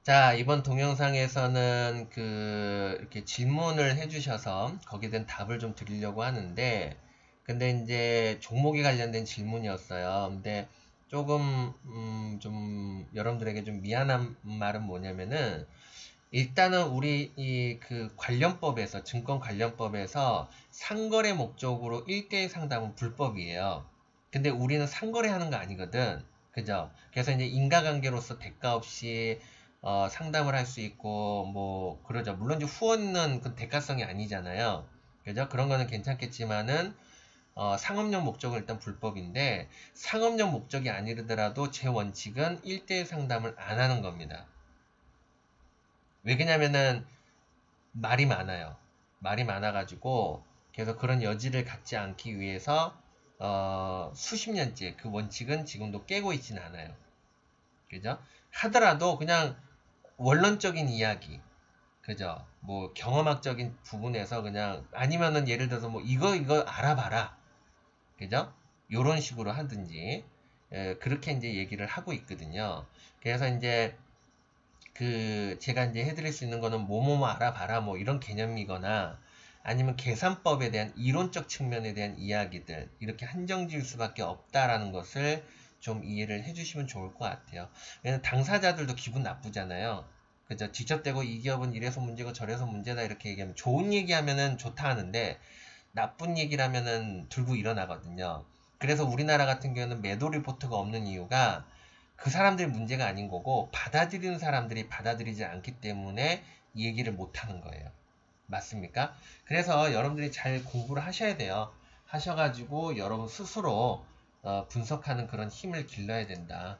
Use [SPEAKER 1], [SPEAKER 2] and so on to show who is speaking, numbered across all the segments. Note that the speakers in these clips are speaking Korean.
[SPEAKER 1] 자, 이번 동영상에서는 이렇게 질문을 해주셔서 거기에 대한 답을 좀 드리려고 하는데, 근데 이제 종목에 관련된 질문이었어요. 근데 조금, 좀, 여러분들에게 좀 미안한 말은 뭐냐면은, 일단은 우리 관련법에서, 증권 관련법에서 상거래 목적으로 1대1 상담은 불법이에요. 근데 우리는 상거래 하는 거 아니거든. 그죠? 그래서 이제 인과관계로서 대가 없이 상담을 할 수 있고, 뭐, 그러죠. 물론 이제 후원은 그 대가성이 아니잖아요. 그죠? 그런 거는 괜찮겠지만은, 상업용 목적은 일단 불법인데, 상업용 목적이 아니더라도 제 원칙은 1대1 상담을 안 하는 겁니다. 왜 그러냐면은, 말이 많아요. 말이 많아가지고, 그래서 그런 여지를 갖지 않기 위해서, 수십 년째 그 원칙은 지금도 깨고 있지는 않아요. 그죠? 하더라도 그냥 원론적인 이야기, 그죠? 뭐 경험학적인 부분에서 그냥 아니면은 예를 들어서 뭐 이거 알아봐라, 그죠? 요런 식으로 하든지 그렇게 이제 얘기를 하고 있거든요. 그래서 이제 제가 이제 해드릴 수 있는 거는 뭐뭐뭐 알아봐라 뭐 이런 개념이거나 아니면 계산법에 대한 이론적 측면에 대한 이야기들 이렇게 한정 지을 수밖에 없다라는 것을 좀 이해를 해주시면 좋을 것 같아요. 왜냐면 당사자들도 기분 나쁘잖아요. 그죠? 직접 대고 이 기업은 이래서 문제고 저래서 문제다 이렇게 얘기하면 좋은 얘기하면은 좋다 하는데 나쁜 얘기라면은 들고 일어나거든요. 그래서 우리나라 같은 경우는 매도 리포트가 없는 이유가 그 사람들이 문제가 아닌 거고 받아들이는 사람들이 받아들이지 않기 때문에 이 얘기를 못 하는 거예요. 맞습니까? 그래서 여러분들이 잘 공부를 하셔야 돼요. 하셔가지고 여러분 스스로 분석하는 그런 힘을 길러야 된다.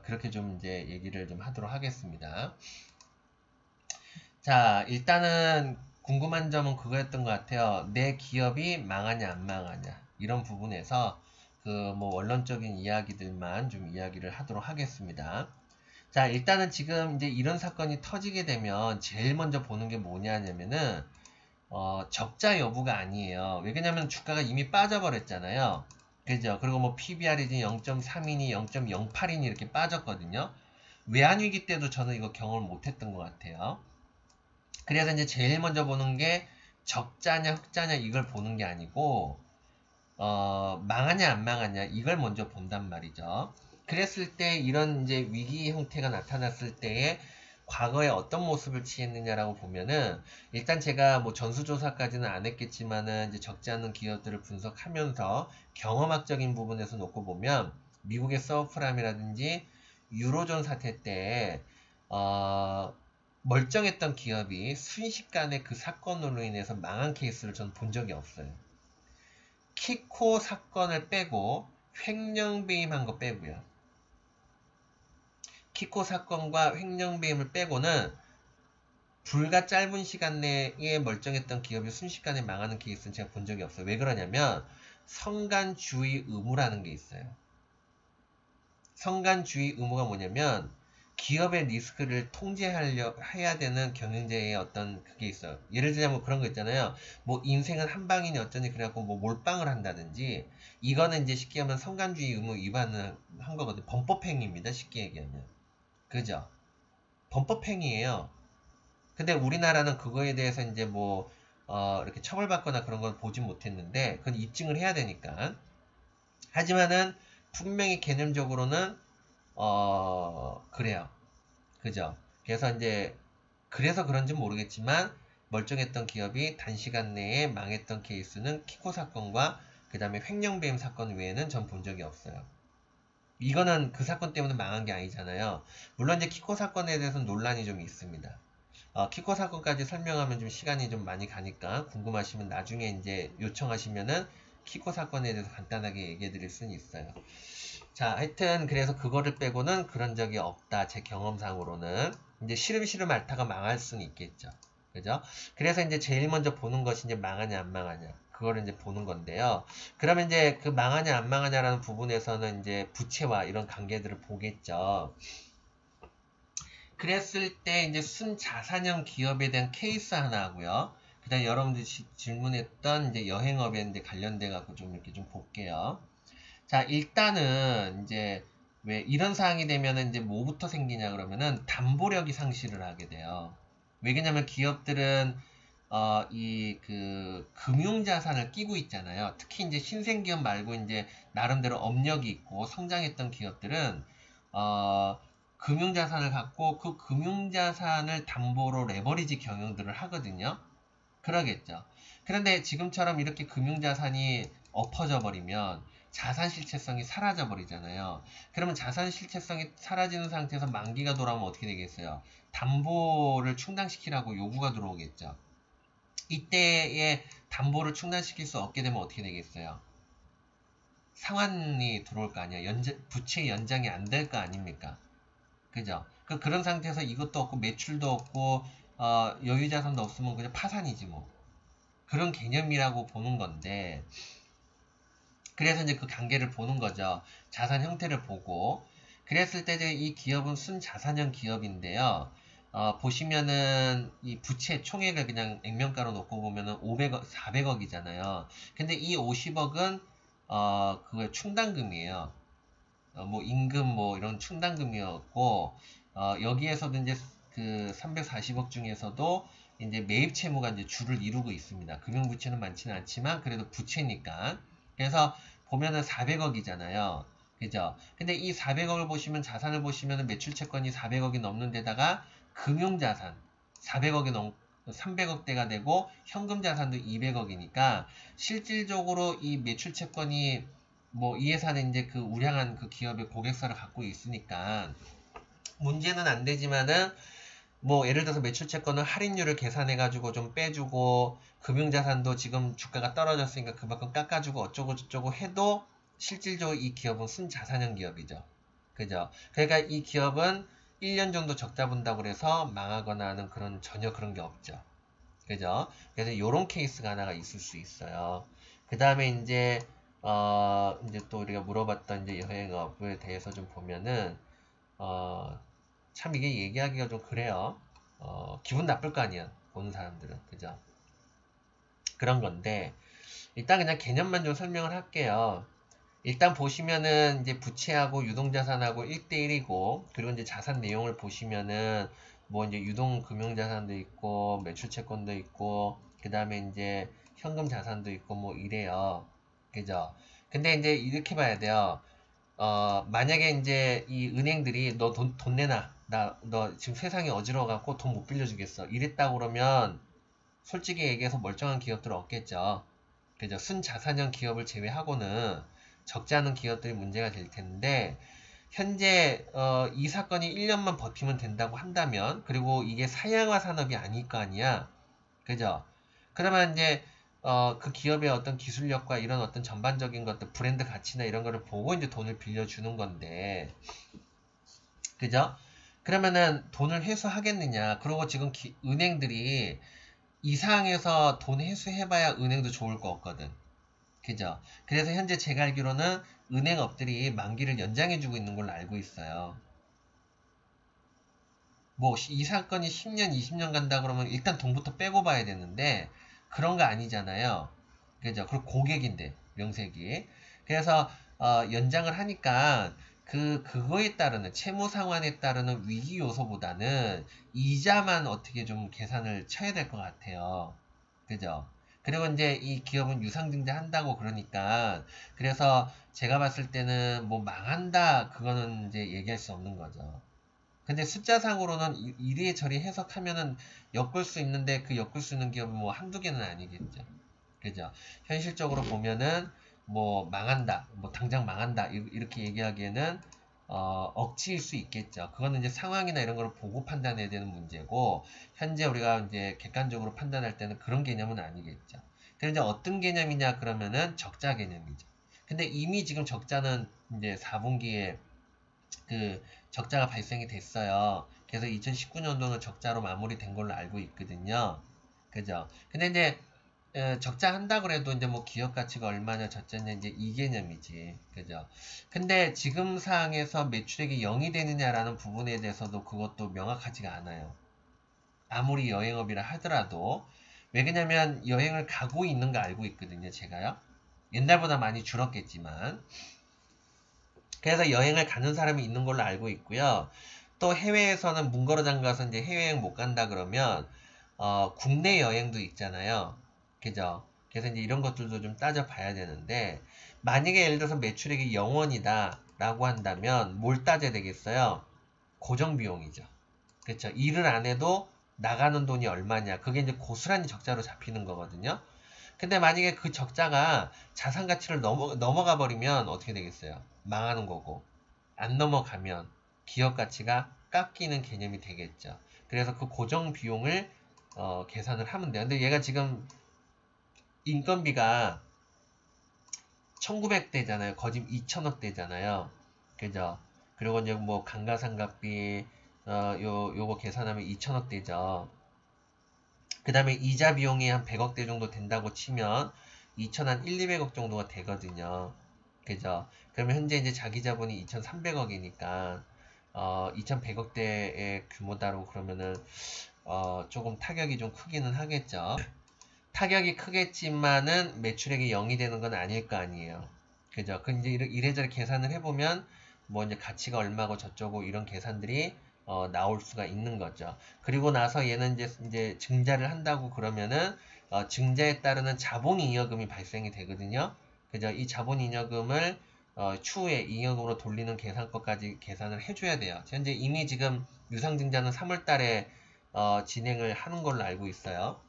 [SPEAKER 1] 그렇게 좀 이제 얘기를 좀 하도록 하겠습니다. 자, 일단은 궁금한 점은 그거였던 것 같아요. 내 기업이 망하냐 안 망하냐 이런 부분에서 뭐 원론적인 이야기들만 좀 이야기를 하도록 하겠습니다. 자, 일단은 지금 이제 이런 사건이 터지게 되면 제일 먼저 보는 게 뭐냐면은 적자 여부가 아니에요. 왜냐면 주가가 이미 빠져버렸잖아요. 그죠? 그리고 뭐 PBR이 0.3이니 0.08이니 이렇게 빠졌거든요. 외환위기 때도 저는 이거 경험을 못했던 것 같아요. 그래서 이제 제일 먼저 보는 게 적자냐 흑자냐 이걸 보는 게 아니고 망하냐 안 망하냐 이걸 먼저 본단 말이죠. 그랬을 때 이런 이제 위기 형태가 나타났을 때에 과거에 어떤 모습을 취했느냐라고 보면은 일단 제가 뭐 전수조사까지는 안 했겠지만은 이제 적지 않은 기업들을 분석하면서 경험학적인 부분에서 놓고 보면 미국의 서브프라임이라든지 유로존 사태 때 멀쩡했던 기업이 순식간에 그 사건으로 인해서 망한 케이스를 전 본 적이 없어요. 키코 사건을 빼고 횡령배임한 거 빼고요. 키코 사건과 횡령배임을 빼고는 불과 짧은 시간 내에 멀쩡했던 기업이 순식간에 망하는 케이스는 제가 본 적이 없어요. 왜 그러냐면 성간주의 의무라는 게 있어요. 성간주의 의무가 뭐냐면 기업의 리스크를 해야 되는 경영자의 어떤 그게 있어요. 예를 들자면 그런 거 있잖아요. 뭐 인생은 한 방이니 어쩌니 그래갖고 뭐 몰빵을 한다든지 이거는 이제 쉽게 하면 성간주의 의무 위반을 한 거거든요. 범법행위입니다. 쉽게 얘기하면. 그죠? 범법행위예요. 근데 우리나라는 그거에 대해서 이제 뭐 이렇게 처벌받거나 그런 걸 보진 못했는데 그건 입증을 해야 되니까. 하지만은 분명히 개념적으로는 그래요. 그죠? 그래서 이제, 그래서 그런지 모르겠지만, 멀쩡했던 기업이 단시간 내에 망했던 케이스는 키코 사건과 그 다음에 횡령배임 사건 외에는 전 본 적이 없어요. 이거는 그 사건 때문에 망한 게 아니잖아요. 물론 이제 키코 사건에 대해서는 논란이 좀 있습니다. 키코 사건까지 설명하면 좀 시간이 좀 많이 가니까 궁금하시면 나중에 이제 요청하시면은 키코 사건에 대해서 간단하게 얘기해 드릴 수는 있어요. 자, 하여튼 그래서 그거를 빼고는 그런 적이 없다. 제 경험상으로는. 이제 시름시름 앓다가 망할 수는 있겠죠. 그죠? 그래서 이제 제일 먼저 보는 것이 이제 망하냐 안 망하냐. 그거를 이제 보는 건데요. 그러면 이제 그 망하냐 안 망하냐라는 부분에서는 이제 부채와 이런 관계들을 보겠죠. 그랬을 때 이제 순자산형 기업에 대한 케이스 하나 하고요. 그 다음에 여러분들이 질문했던 이제 여행업에 이제 관련돼 갖고 좀 이렇게 좀 볼게요. 자, 일단은 이제 왜 이런 상황이 되면은 이제 뭐부터 생기냐 그러면은 담보력이 상실을 하게 돼요. 왜냐면 기업들은 이 그 금융자산을 끼고 있잖아요. 특히 이제 신생기업 말고 이제 나름대로 업력이 있고 성장했던 기업들은 금융자산을 갖고 그 금융자산을 담보로 레버리지 경영들을 하거든요. 그러겠죠. 그런데 지금처럼 이렇게 금융자산이 엎어져 버리면 자산 실체성이 사라져 버리잖아요. 그러면 자산 실체성이 사라지는 상태에서 만기가 돌아오면 어떻게 되겠어요? 담보를 충당시키라고 요구가 들어오겠죠. 이때에 담보를 충당시킬 수 없게 되면 어떻게 되겠어요? 상환이 들어올 거 아니야. 부채 연장이 안 될 거 아닙니까? 그죠? 그런 상태에서 이것도 없고 매출도 없고 여유자산도 없으면 그냥 파산이지 뭐. 그런 개념이라고 보는 건데, 그래서 이제 그 관계를 보는 거죠. 자산 형태를 보고. 그랬을 때 이 기업은 순자산형 기업인데요. 보시면은 이 부채 총액을 그냥 액면가로 놓고 보면은 500억, 400억이잖아요. 근데 이 50억은 그거 충당금이에요. 뭐 임금 뭐 이런 충당금이었고 여기에서도 이제 그 340억 중에서도 이제 매입 채무가 이제 주를 이루고 있습니다. 금융부채는 많지는 않지만 그래도 부채니까. 그래서 보면은 400억이잖아요. 그죠? 근데 이 400억을 보시면 자산을 보시면은 매출 채권이 400억이 넘는 데다가 금융자산 400억이 넘 300억대가 되고 현금 자산도 200억이니까 실질적으로 이 매출 채권이 뭐 이 회사는 이제 그 우량한 그 기업의 고객사를 갖고 있으니까 문제는 안 되지만은 뭐 예를 들어서 매출 채권은 할인율을 계산해 가지고 좀 빼주고 금융자산도 지금 주가가 떨어졌으니까 그만큼 깎아주고 어쩌고 저쩌고 해도 실질적으로 이 기업은 순자산형 기업이죠. 그죠? 그러니까 이 기업은 1년 정도 적자 본다고 그래서 망하거나 하는 그런 전혀 그런 게 없죠. 그죠? 그래서 이런 케이스가 하나가 있을 수 있어요. 그 다음에 이제 또 우리가 물어봤던 이제 여행업에 대해서 좀 보면은, 참 이게 얘기하기가 좀 그래요. 기분 나쁠 거 아니야. 보는 사람들은. 그죠? 그런 건데, 일단 그냥 개념만 좀 설명을 할게요. 일단 보시면은 이제 부채하고 유동자산하고 1대1이고, 그리고 이제 자산 내용을 보시면은 뭐 이제 유동금융자산도 있고, 매출채권도 있고, 그 다음에 이제 현금 자산도 있고 뭐 이래요. 그죠? 근데 이제 이렇게 봐야 돼요. 만약에 이제 이 은행들이 너 돈 내놔. 너 지금 세상이 어지러워갖고 돈 못 빌려주겠어. 이랬다고 그러면 솔직히 얘기해서 멀쩡한 기업들은 없겠죠. 그죠? 순자산형 기업을 제외하고는 적지 않은 기업들이 문제가 될 텐데, 현재, 이 사건이 1년만 버티면 된다고 한다면, 그리고 이게 사양화 산업이 아닐 거 아니야. 그죠? 그러면 이제, 그 기업의 어떤 기술력과 이런 어떤 전반적인 것들, 브랜드 가치나 이런 거를 보고 이제 돈을 빌려주는 건데, 그죠? 그러면은 돈을 회수하겠느냐. 그리고 지금 은행들이 이 상황에서 돈 회수해봐야 은행도 좋을 거 없거든. 그죠? 그래서 현재 제가 알기로는 은행업들이 만기를 연장해주고 있는 걸로 알고 있어요. 뭐, 이 사건이 10년, 20년 간다 그러면 일단 돈부터 빼고 봐야 되는데, 그런 거 아니잖아요. 그죠? 그리고 고객인데, 명색이. 그래서, 연장을 하니까, 그거에 따르는, 채무 상환에 따르는 위기 요소보다는 이자만 어떻게 좀 계산을 쳐야 될 것 같아요. 그죠? 그리고 이제 이 기업은 유상증자 한다고 그러니까, 그래서 제가 봤을 때는 뭐 망한다, 그거는 이제 얘기할 수 없는 거죠. 근데 숫자상으로는 이리저리 해석하면은 엮을 수 있는데 그 엮을 수 있는 기업은 뭐 한두 개는 아니겠죠. 그죠? 현실적으로 보면은 뭐 망한다, 뭐 당장 망한다 이렇게 얘기하기에는 억지일 수 있겠죠. 그거는 이제 상황이나 이런 걸 보고 판단해야 되는 문제고 현재 우리가 이제 객관적으로 판단할 때는 그런 개념은 아니겠죠. 그런데 이제 어떤 개념이냐 그러면은 적자 개념이죠. 근데 이미 지금 적자는 이제 4분기에 그 적자가 발생이 됐어요. 그래서 2019년도는 적자로 마무리된 걸로 알고 있거든요. 그죠? 근데 이제 적자 한다 그래도 이제 뭐 기업 가치가 얼마냐 적자냐 이제 이 개념이지. 그죠? 근데 지금 상황에서 매출액이 0이 되느냐라는 부분에 대해서도 그것도 명확하지가 않아요. 아무리 여행업이라 하더라도 왜 그러냐면 여행을 가고 있는 거 알고 있거든요. 제가요. 옛날보다 많이 줄었겠지만 그래서 여행을 가는 사람이 있는 걸로 알고 있고요. 또 해외에서는 문 걸어 잠가서 이제 해외여행 못 간다 그러면 국내 여행도 있잖아요. 그죠? 그래서 이제 이런 것들도 좀 따져봐야 되는데 만약에 예를 들어서 매출액이 0원이다 라고 한다면 뭘 따져야 되겠어요? 고정 비용이죠. 그렇죠? 일을 안 해도 나가는 돈이 얼마냐. 그게 이제 고스란히 적자로 잡히는 거거든요. 근데 만약에 그 적자가 자산 가치를 넘어가 버리면 어떻게 되겠어요? 망하는 거고. 안 넘어가면 기업 가치가 깎이는 개념이 되겠죠. 그래서 그 고정 비용을 계산을 하면 돼요. 근데 얘가 지금 인건비가 1900대잖아요. 거짓 2000억대잖아요. 그죠? 그리고 이제 뭐 감가상각비 요거 계산하면 2000억대죠. 그 다음에 이자 비용이 한 100억대 정도 된다고 치면 2000 한 1, 200억 정도가 되거든요. 그죠? 그러면 현재 이제 자기 자본이 2300억이니까 2100억대의 규모다로 그러면은 조금 타격이 좀 크기는 하겠죠. 타격이 크겠지만은 매출액이 0이 되는 건 아닐 거 아니에요. 그죠? 그 이제 이래저래 계산을 해보면 뭐 이제 가치가 얼마고 저쩌고 이런 계산들이 나올 수가 있는 거죠. 그리고 나서 얘는 이제 증자를 한다고 그러면은 증자에 따르는 자본잉여금이 발생이 되거든요. 그죠? 이 자본잉여금을 추후에 잉여금으로 돌리는 계산까지 계산을 해줘야 돼요. 현재 이미 지금 유상증자는 3월 달에 진행을 하는 걸로 알고 있어요.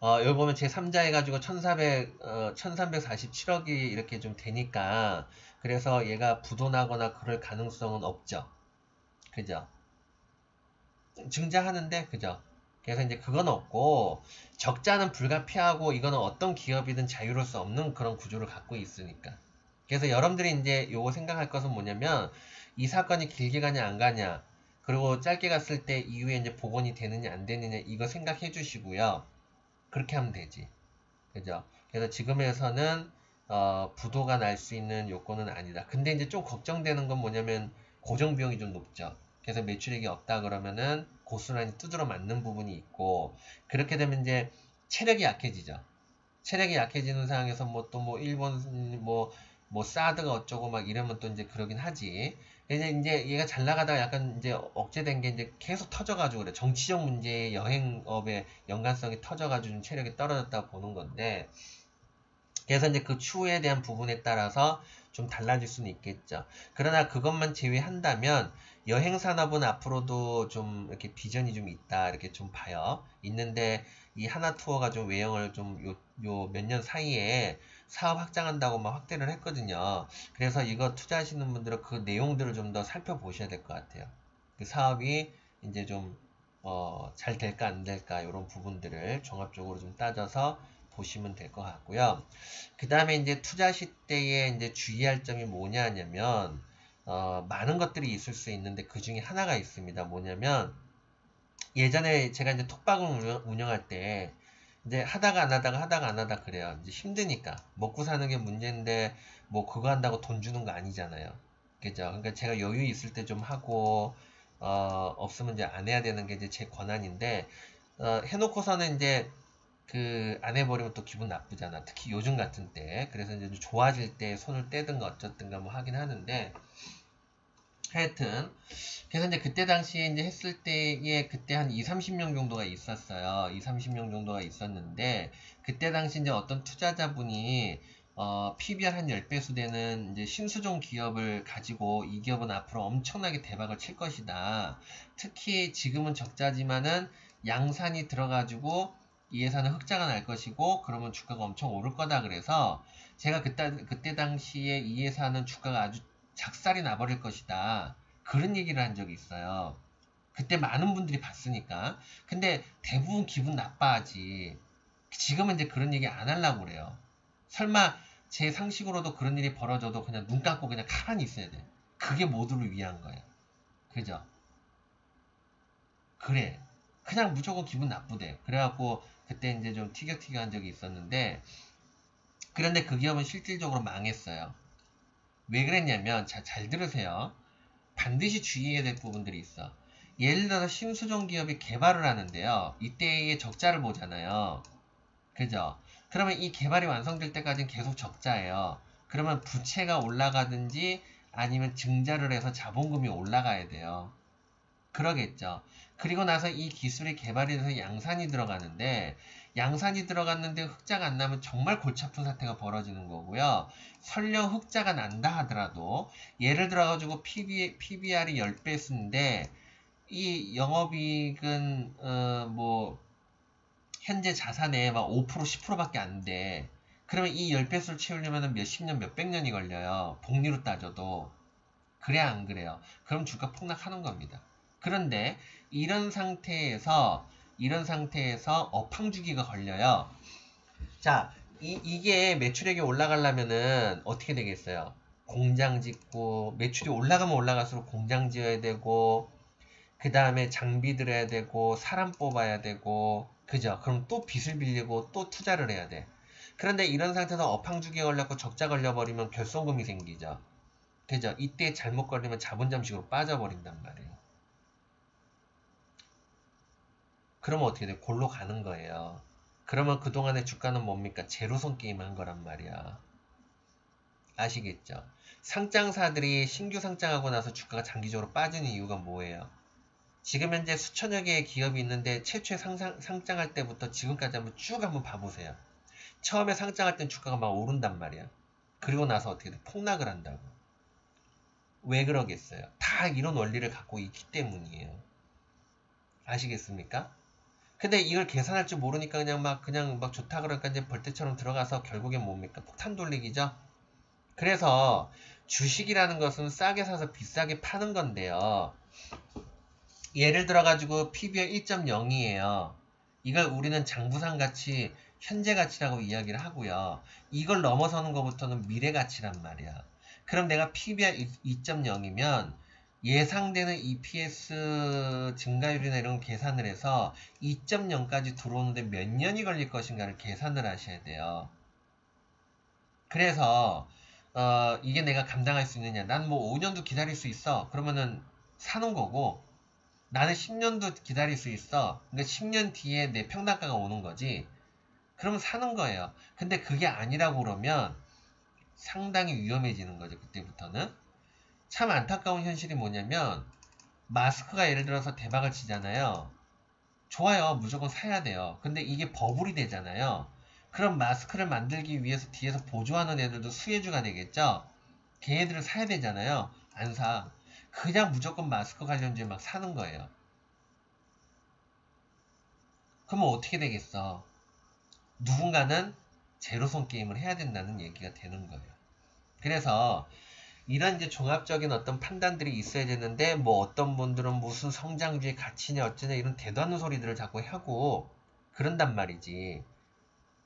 [SPEAKER 1] 여기 보면 제3자 해가지고 1347억이 이렇게 좀 되니까, 그래서 얘가 부도나거나 그럴 가능성은 없죠. 그죠? 증자하는데, 그죠? 그래서 이제 그건 없고, 적자는 불가피하고, 이거는 어떤 기업이든 자유로울 수 없는 그런 구조를 갖고 있으니까. 그래서 여러분들이 이제 요거 생각할 것은 뭐냐면, 이 사건이 길게 가냐, 안 가냐, 그리고 짧게 갔을 때 이후에 이제 복원이 되느냐, 안 되느냐, 이거 생각해 주시고요. 그렇게 하면 되지. 그죠? 그래서 지금에서는 부도가 날 수 있는 요건은 아니다. 근데 이제 좀 걱정되는 건 뭐냐면 고정 비용이 좀 높죠. 그래서 매출액이 없다 그러면은 고스란히 두드러 맞는 부분이 있고, 그렇게 되면 이제 체력이 약해지죠. 체력이 약해지는 상황에서 뭐 또 뭐 일본 뭐 사드가 어쩌고 막 이러면 또 이제 그러긴 하지. 이제 얘가 잘 나가다가 약간 이제 억제된 게 이제 계속 터져가지고 그래. 정치적 문제에 여행업의 연관성이 터져가지고 좀 체력이 떨어졌다고 보는 건데, 그래서 이제 그 추후에 대한 부분에 따라서 좀 달라질 수는 있겠죠. 그러나 그것만 제외한다면 여행 산업은 앞으로도 좀 이렇게 비전이 좀 있다 이렇게 좀 봐요. 있는데 이 하나투어가 좀 외형을 좀 요 몇 년 사이에 사업 확장한다고 막 확대를 했거든요. 그래서 이거 투자하시는 분들은 그 내용들을 좀 더 살펴보셔야 될 것 같아요. 그 사업이 이제 좀 잘 될까 안 될까 이런 부분들을 종합적으로 좀 따져서 보시면 될 것 같고요. 그 다음에 이제 투자 시대에 이제 주의할 점이 뭐냐면, 많은 것들이 있을 수 있는데 그 중에 하나가 있습니다. 뭐냐면, 예전에 제가 이제 톡방을 운영할 때, 이제 하다가 안 하다가 하다가 안 하다 그래요. 이제 힘드니까. 먹고 사는 게 문제인데, 뭐 그거 한다고 돈 주는 거 아니잖아요. 그죠? 그러니까 제가 여유 있을 때 좀 하고, 없으면 이제 안 해야 되는 게 이제 제 권한인데, 해놓고서는 이제 안 해버리면 또 기분 나쁘잖아. 특히 요즘 같은 때. 그래서 이제 좋아질 때 손을 떼든가 어쩌든가 뭐 하긴 하는데, 하여튼, 그래서 이제 그때 당시에 이제 했을 때에 그때 한 2, 30명 정도가 있었어요. 2, 30명 정도가 있었는데, 그때 당시 이제 어떤 투자자분이 PBR 한 10배수 되는 이제 신수종 기업을 가지고 이 기업은 앞으로 엄청나게 대박을 칠 것이다. 특히 지금은 적자지만은 양산이 들어가지고 이 회사는 흑자가 날 것이고 그러면 주가가 엄청 오를 거다 그래서 제가 그때 당시에 이 회사는 주가가 아주 작살이 나버릴 것이다. 그런 얘기를 한 적이 있어요. 그때 많은 분들이 봤으니까. 근데 대부분 기분 나빠하지. 지금은 이제 그런 얘기 안 하려고 그래요. 설마 제 상식으로도 그런 일이 벌어져도 그냥 눈 감고 그냥 가만히 있어야 돼. 그게 모두를 위한 거예요. 그죠? 그래. 그냥 무조건 기분 나쁘대. 그래갖고 그때 이제 좀 티격태격한 적이 있었는데, 그런데 그 기업은 실질적으로 망했어요. 왜 그랬냐면, 잘 들으세요. 반드시 주의해야 될 부분들이 있어. 예를 들어서 신수종 기업이 개발을 하는데요. 이때의 적자를 보잖아요. 그죠? 그러면 이 개발이 완성될 때까지는 계속 적자예요. 그러면 부채가 올라가든지 아니면 증자를 해서 자본금이 올라가야 돼요. 그러겠죠. 그리고 나서 이 기술이 개발이 돼서 양산이 들어가는데 양산이 들어갔는데 흑자가 안 나면 정말 골치 아픈 사태가 벌어지는 거고요. 설령 흑자가 난다 하더라도 예를 들어 가지고 PBR이 10배 쓰는데 이 영업이익은 뭐 현재 자산의 막 5%, 10%밖에 안 돼. 그러면 이 10배수를 채우려면 몇십 년, 몇백 년이 걸려요. 복리로 따져도. 그래야 안 그래요? 그럼 주가 폭락하는 겁니다. 그런데 이런 상태에서 업황주기가 걸려요. 자, 이게 매출액이 올라가려면은 어떻게 되겠어요? 공장 짓고 매출이 올라가면 올라갈수록 공장 지어야 되고 그 다음에 장비 들여야 되고 사람 뽑아야 되고 그죠? 그럼 또 빚을 빌리고 또 투자를 해야 돼. 그런데 이런 상태에서 업황주기에 걸렸고 적자 걸려버리면 결손금이 생기죠. 그죠? 이때 잘못 걸리면 자본 잠식으로 빠져버린단 말이에요. 그러면 어떻게 돼? 골로 가는 거예요. 그러면 그동안의 주가는 뭡니까? 제로섬 게임 한 거란 말이야. 아시겠죠? 상장사들이 신규 상장하고 나서 주가가 장기적으로 빠지는 이유가 뭐예요? 지금 현재 수천여 개의 기업이 있는데 최초에 상장할 때부터 지금까지 한번 봐보세요. 처음에 상장할 땐 주가가 막 오른단 말이야. 그리고 나서 어떻게 돼? 폭락을 한다고. 왜 그러겠어요? 다 이런 원리를 갖고 있기 때문이에요. 아시겠습니까? 근데 이걸 계산할 줄 모르니까 그냥 막 좋다 그러니까 이제 벌떼처럼 들어가서 결국엔 뭡니까? 폭탄 돌리기죠? 그래서 주식이라는 것은 싸게 사서 비싸게 파는 건데요. 예를 들어가지고 PBR 1.0이에요. 이걸 우리는 장부상 가치, 현재 가치라고 이야기를 하고요. 이걸 넘어서는 것부터는 미래 가치란 말이야. 그럼 내가 PBR 2.0이면 예상되는 EPS 증가율이나 이런 계산을 해서 2.0까지 들어오는데 몇 년이 걸릴 것인가를 계산을 하셔야 돼요. 그래서 이게 내가 감당할 수 있느냐. 난 뭐 5년도 기다릴 수 있어. 그러면은 사는 거고 나는 10년도 기다릴 수 있어. 그러니까 10년 뒤에 내 평단가가 오는 거지. 그러면 사는 거예요. 근데 그게 아니라고 그러면 상당히 위험해지는 거죠. 그때부터는. 참 안타까운 현실이 뭐냐면 마스크가 예를 들어서 대박을 치잖아요. 좋아요. 무조건 사야 돼요. 근데 이게 버블이 되잖아요. 그럼 마스크를 만들기 위해서 뒤에서 보조하는 애들도 수혜주가 되겠죠? 걔네들을 사야 되잖아요. 안 사. 그냥 무조건 마스크 관련주에 막 사는 거예요. 그러면 어떻게 되겠어? 누군가는 제로섬 게임을 해야 된다는 얘기가 되는 거예요. 그래서 이런 이제 종합적인 어떤 판단들이 있어야 되는데 뭐 어떤 분들은 무슨 성장주의 가치냐 어쩌냐 이런 대도 않는 소리들을 자꾸 하고 그런단 말이지.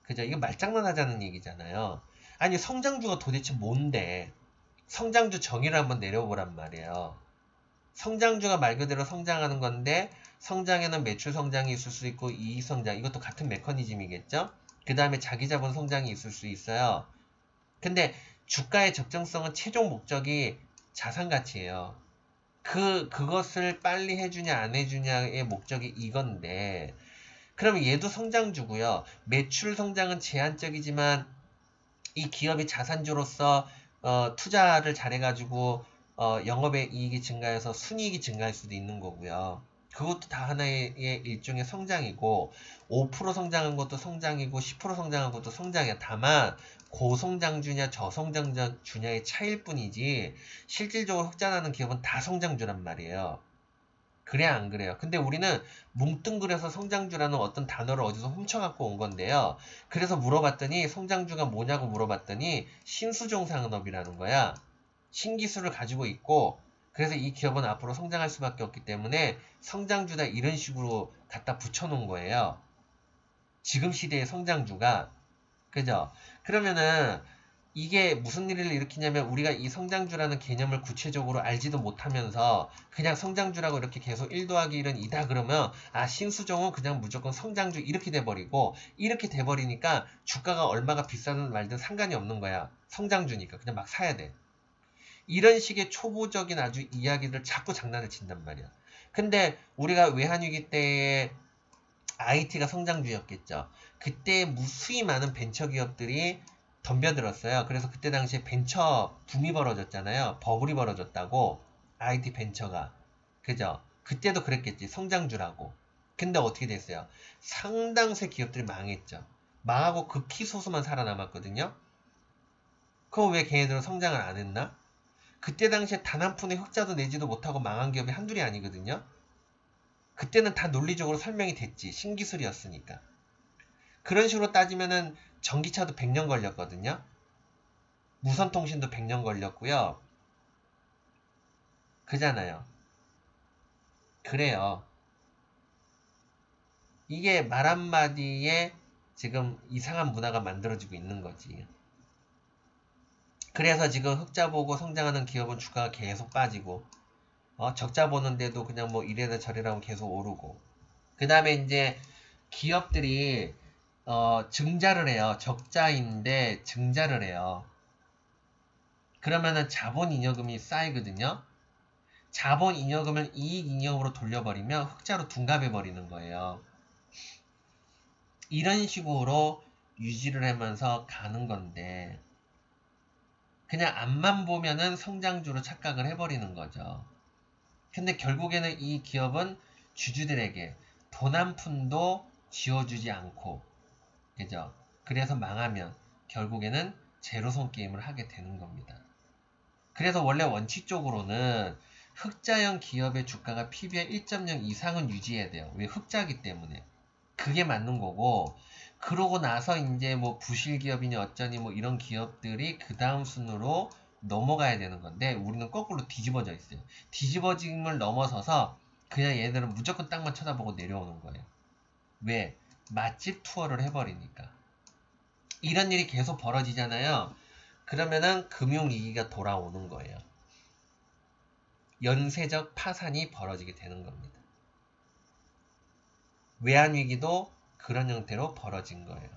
[SPEAKER 1] 그죠? 이거 말장난 하자는 얘기잖아요. 아니 성장주가 도대체 뭔데? 성장주 정의를 한번 내려보란 말이에요. 성장주가 말 그대로 성장하는 건데 성장에는 매출 성장이 있을 수 있고 이익 성장 이것도 같은 메커니즘이겠죠? 그 다음에 자기 자본 성장이 있을 수 있어요. 근데 주가의 적정성은 최종 목적이 자산 가치예요. 그것을 빨리 해주냐 안 해주냐의 목적이 이건데 그럼 얘도 성장주고요. 매출 성장은 제한적이지만 이 기업이 자산주로서 투자를 잘해가지고 영업의 이익이 증가해서 순이익이 증가할 수도 있는 거고요. 그것도 다 하나의 일종의 성장이고 5% 성장한 것도 성장이고 10% 성장한 것도 성장이야. 다만 고성장주냐 저성장주냐의 차이일 뿐이지 실질적으로 흑자나는 기업은 다 성장주란 말이에요. 그래야 안 그래요? 근데 우리는 뭉뚱그려서 성장주라는 어떤 단어를 어디서 훔쳐갖고 온 건데요. 그래서 물어봤더니 성장주가 뭐냐고 물어봤더니 신수종 산업이라는 거야. 신기술을 가지고 있고 그래서 이 기업은 앞으로 성장할 수밖에 없기 때문에 성장주다 이런 식으로 갖다 붙여놓은 거예요. 지금 시대의 성장주가 그죠? 그러면은 이게 무슨 일을 일으키냐면 우리가 이 성장주라는 개념을 구체적으로 알지도 못하면서 그냥 성장주라고 이렇게 계속 1 더하기 1은 2다 그러면 아 신수종은 그냥 무조건 성장주 이렇게 돼버리고 이렇게 돼버리니까 주가가 얼마가 비싸든 말든 상관이 없는 거야. 성장주니까 그냥 막 사야 돼. 이런 식의 초보적인 아주 이야기들 자꾸 장난을 친단 말이야. 근데 우리가 외환위기 때에 IT가 성장주였겠죠. 그때 무수히 많은 벤처 기업들이 덤벼들었어요. 그래서 그때 당시에 벤처 붐이 벌어졌잖아요. 버블이 벌어졌다고. IT 벤처가. 그죠? 그때도 그랬겠지. 성장주라고. 근데 어떻게 됐어요? 상당수의 기업들이 망했죠. 망하고 극히 소수만 살아남았거든요. 그럼 왜 걔네들은 성장을 안 했나? 그때 당시에 단 한 푼의 흑자도 내지도 못하고 망한 기업이 한둘이 아니거든요. 그때는 다 논리적으로 설명이 됐지. 신기술이었으니까. 그런 식으로 따지면은 전기차도 100년 걸렸거든요. 무선통신도 100년 걸렸고요. 그잖아요. 그래요. 이게 말 한마디에 지금 이상한 문화가 만들어지고 있는 거지. 그래서 지금 흑자 보고 성장하는 기업은 주가가 계속 빠지고, 적자 보는데도 그냥 뭐 이래라 저래라 계속 오르고. 그 다음에 이제 기업들이 증자를 해요. 적자인데 증자를 해요. 그러면은 자본잉여금이 쌓이거든요. 자본잉여금을 이익잉여금으로 돌려버리면 흑자로 둔갑해버리는 거예요. 이런 식으로 유지를 하면서 가는 건데 그냥 앞만 보면은 성장주로 착각을 해버리는 거죠. 근데 결국에는 이 기업은 주주들에게 돈 한 푼도 쥐어주지 않고, 그죠? 그래서 망하면 결국에는 제로섬 게임을 하게 되는 겁니다. 그래서 원래 원칙적으로는 흑자형 기업의 주가가 PBR 1.0 이상은 유지해야 돼요. 왜? 흑자기 때문에. 그게 맞는 거고, 그러고 나서 이제 뭐 부실 기업이니 어쩌니 뭐 이런 기업들이 그 다음 순으로 넘어가야 되는 건데, 우리는 거꾸로 뒤집어져 있어요. 뒤집어짐을 넘어서서 그냥 얘네들은 무조건 땅만 쳐다보고 내려오는 거예요. 왜? 맛집 투어를 해버리니까. 이런 일이 계속 벌어지잖아요. 그러면은 금융위기가 돌아오는 거예요. 연쇄적 파산이 벌어지게 되는 겁니다. 외환위기도 그런 형태로 벌어진 거예요.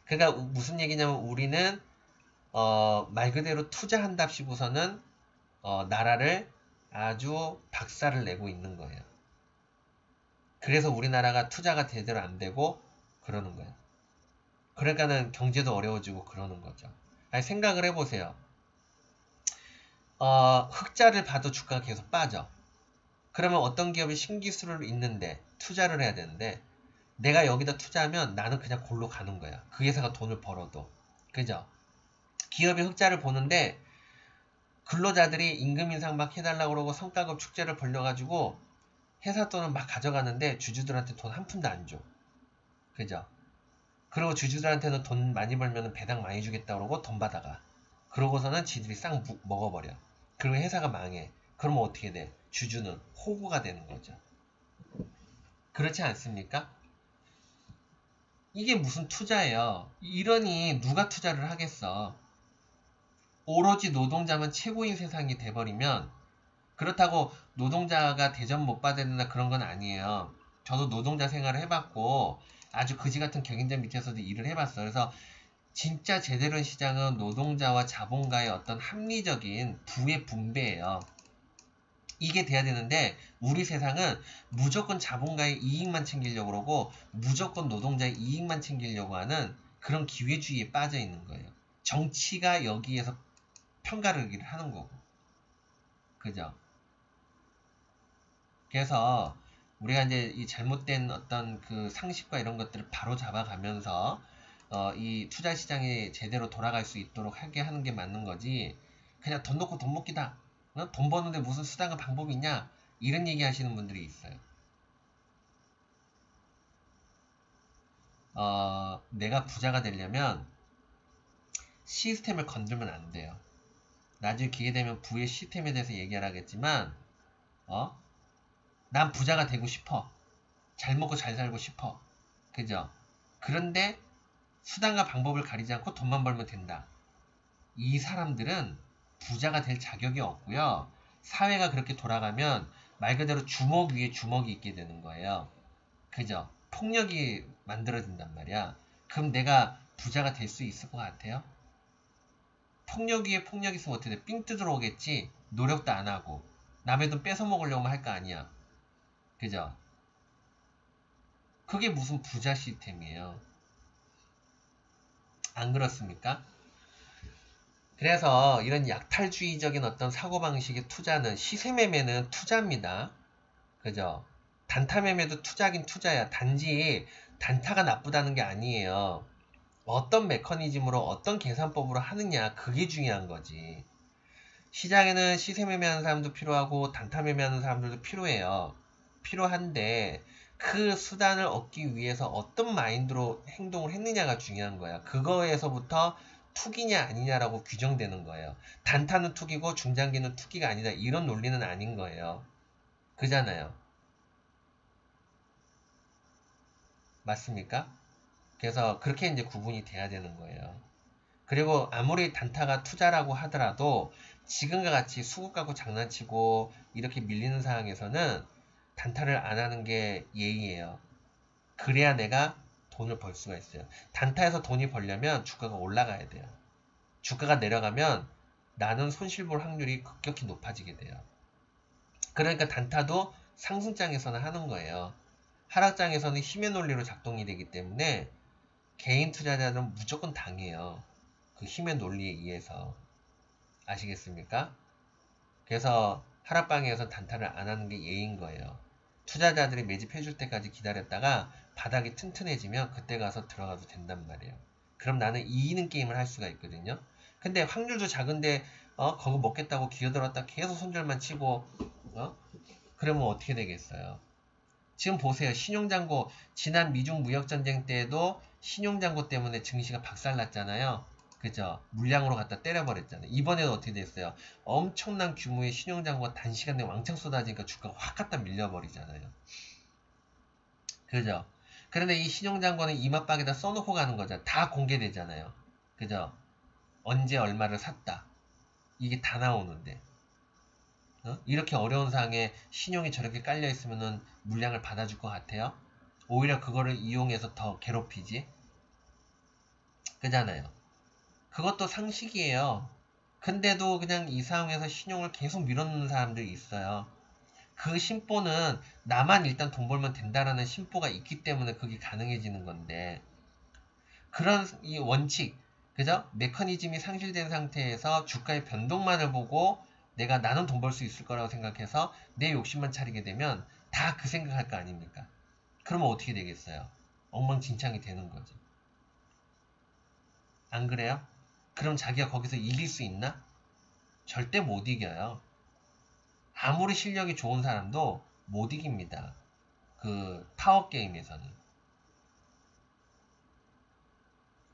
[SPEAKER 1] 그러니까 무슨 얘기냐면 우리는 말 그대로 투자한답시고서는 나라를 아주 박살을 내고 있는 거예요. 그래서 우리나라가 투자가 제대로 안 되고 그러는 거예요. 그러니까는 경제도 어려워지고 그러는 거죠. 아니, 생각을 해보세요. 흑자를 봐도 주가가 계속 빠져. 그러면 어떤 기업이 신기술을 있는데 투자를 해야 되는데 내가 여기다 투자하면 나는 그냥 골로 가는 거야. 그 회사가 돈을 벌어도. 그죠? 기업이 흑자를 보는데 근로자들이 임금 인상 막 해달라고 그러고 성과급 축제를 벌려가지고 회사 돈을 막 가져가는데 주주들한테 돈 한 푼도 안 줘. 그죠? 그리고 주주들한테는 돈 많이 벌면 배당 많이 주겠다 그러고 돈 받아가. 그러고서는 지들이 싹 먹어버려. 그리고 회사가 망해. 그러면 어떻게 돼? 주주는 호구가 되는 거죠. 그렇지 않습니까? 이게 무슨 투자예요? 이러니 누가 투자를 하겠어? 오로지 노동자만 최고인 세상이 돼버리면 그렇다고 노동자가 대접 못 받아야 된다 그런 건 아니에요. 저도 노동자 생활을 해봤고 아주 그지 같은 경영자 밑에서도 일을 해봤어. 그래서 진짜 제대로 된 시장은 노동자와 자본가의 어떤 합리적인 부의 분배예요. 이게 돼야 되는데 우리 세상은 무조건 자본가의 이익만 챙기려고 그러고 무조건 노동자의 이익만 챙기려고 하는 그런 기회주의에 빠져 있는 거예요. 정치가 여기에서 편가르기를 하는 거고. 그죠? 그래서 우리가 이제 이 잘못된 어떤 그 상식과 이런 것들을 바로 잡아가면서 이 투자 시장이 제대로 돌아갈 수 있도록 하게 하는 게 맞는 거지. 그냥 돈 놓고 돈 먹기다. 돈 버는데 무슨 수단과 방법이 있냐? 이런 얘기 하시는 분들이 있어요. 내가 부자가 되려면 시스템을 건들면 안 돼요. 나중에 기회 되면 부의 시스템에 대해서 얘기하겠지만, 난 부자가 되고 싶어. 잘 먹고 잘 살고 싶어. 그죠? 그런데 수단과 방법을 가리지 않고 돈만 벌면 된다. 이 사람들은 부자가 될 자격이 없고요. 사회가 그렇게 돌아가면 말 그대로 주먹 위에 주먹이 있게 되는 거예요. 그죠? 폭력이 만들어진단 말이야. 그럼 내가 부자가 될 수 있을 것 같아요? 폭력 위에 폭력이 있으면 어떻게 돼? 삥 뜯으러 오겠지? 노력도 안 하고. 남의 돈 뺏어 먹으려고 할 거 아니야. 그죠? 그게 무슨 부자 시스템이에요. 안 그렇습니까? 그래서 이런 약탈주의적인 어떤 사고방식의 투자는, 시세매매는 투자입니다. 그죠? 단타매매도 투자긴 투자야. 단지 단타가 나쁘다는 게 아니에요. 어떤 메커니즘으로 어떤 계산법으로 하느냐, 그게 중요한 거지. 시장에는 시세 매매하는 사람도 필요하고 단타 매매하는 사람들도 필요해요. 필요한데 그 수단을 얻기 위해서 어떤 마인드로 행동을 했느냐가 중요한 거야. 그거에서부터 투기냐 아니냐라고 규정되는 거예요. 단타는 투기고 중장기는 투기가 아니다. 이런 논리는 아닌 거예요. 그잖아요. 맞습니까? 그래서 그렇게 이제 구분이 돼야 되는 거예요. 그리고 아무리 단타가 투자라고 하더라도 지금과 같이 수급 갖고 장난치고 이렇게 밀리는 상황에서는 단타를 안 하는 게 예의예요. 그래야 내가 돈을 벌 수가 있어요. 단타에서 돈이 벌려면 주가가 올라가야 돼요. 주가가 내려가면 나는 손실 볼 확률이 급격히 높아지게 돼요. 그러니까 단타도 상승장에서는 하는 거예요. 하락장에서는 힘의 논리로 작동이 되기 때문에 개인 투자자는 무조건 당해요. 그 힘의 논리에 의해서. 아시겠습니까? 그래서 하락방에서 단타를 안 하는 게 예인 거예요. 투자자들이 매집해줄 때까지 기다렸다가 바닥이 튼튼해지면 그때 가서 들어가도 된단 말이에요. 그럼 나는 이기는 게임을 할 수가 있거든요. 근데 확률도 작은데 거기 먹겠다고 기어들었다 계속 손절만 치고 그러면 어떻게 되겠어요? 지금 보세요. 신용장고, 지난 미중 무역전쟁 때에도 신용장고 때문에 증시가 박살났잖아요. 그죠? 물량으로 갖다 때려버렸잖아요. 이번에는 어떻게 됐어요? 엄청난 규모의 신용장고가 단시간에 왕창 쏟아지니까 주가가 확 갖다 밀려버리잖아요. 그죠? 그런데 이 신용장고는 이마박에다 써놓고 가는 거잖아요. 다 공개되잖아요. 그죠? 언제 얼마를 샀다. 이게 다 나오는데. 이렇게 어려운 상황에 신용이 저렇게 깔려있으면 물량을 받아줄 것 같아요? 오히려 그거를 이용해서 더 괴롭히지? 그잖아요. 그것도 상식이에요. 근데도 그냥 이 상황에서 신용을 계속 밀어넣는 사람들이 있어요. 그 심보는 나만 일단 돈 벌면 된다라는 심보가 있기 때문에 그게 가능해지는 건데, 그런 이 원칙, 그죠? 메커니즘이 상실된 상태에서 주가의 변동만을 보고 내가 나는 돈 벌 수 있을 거라고 생각해서 내 욕심만 차리게 되면 다 그 생각할 거 아닙니까? 그러면 어떻게 되겠어요? 엉망진창이 되는 거지. 안 그래요? 그럼 자기가 거기서 이길 수 있나? 절대 못 이겨요. 아무리 실력이 좋은 사람도 못 이깁니다. 그 타워 게임에서는.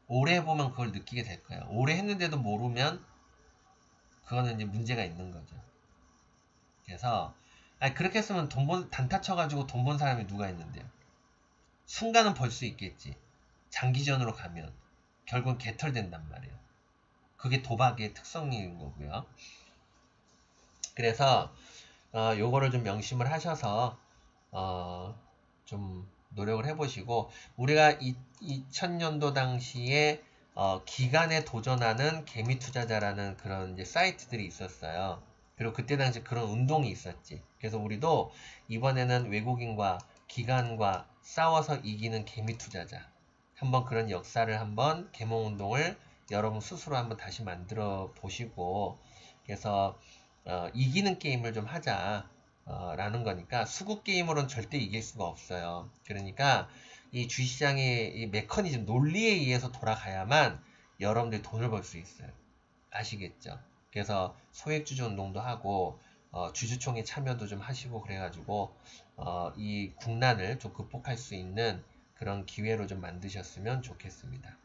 [SPEAKER 1] 오래 해보면 그걸 느끼게 될 거예요. 오래 했는데도 모르면 그거는 이제 문제가 있는 거죠. 그래서 아니 그렇게 했으면 단타 쳐가지고 돈 번 사람이 누가 있는데요. 순간은 벌 수 있겠지. 장기전으로 가면 결국은 개털된단 말이에요. 그게 도박의 특성인 거고요. 그래서 요거를 좀 명심을 하셔서 좀 노력을 해보시고, 우리가 2000년도 당시에 기간에 도전하는 개미 투자자라는 그런 이제 사이트들이 있었어요. 그리고 그때 당시 그런 운동이 있었지. 그래서 우리도 이번에는 외국인과 기관과 싸워서 이기는 개미 투자자, 한번 그런 역사를 한번 계몽 운동을 여러분 스스로 한번 다시 만들어 보시고, 그래서 이기는 게임을 좀 하자 라는 거니까, 수급 게임으로는 절대 이길 수가 없어요. 그러니까 이 주식시장의 이 메커니즘 논리에 의해서 돌아가야만 여러분들이 돈을 벌 수 있어요. 아시겠죠? 그래서 소액주주 운동도 하고 주주총회 참여도 좀 하시고 그래가지고 이 국난을 좀 극복할 수 있는 그런 기회로 좀 만드셨으면 좋겠습니다.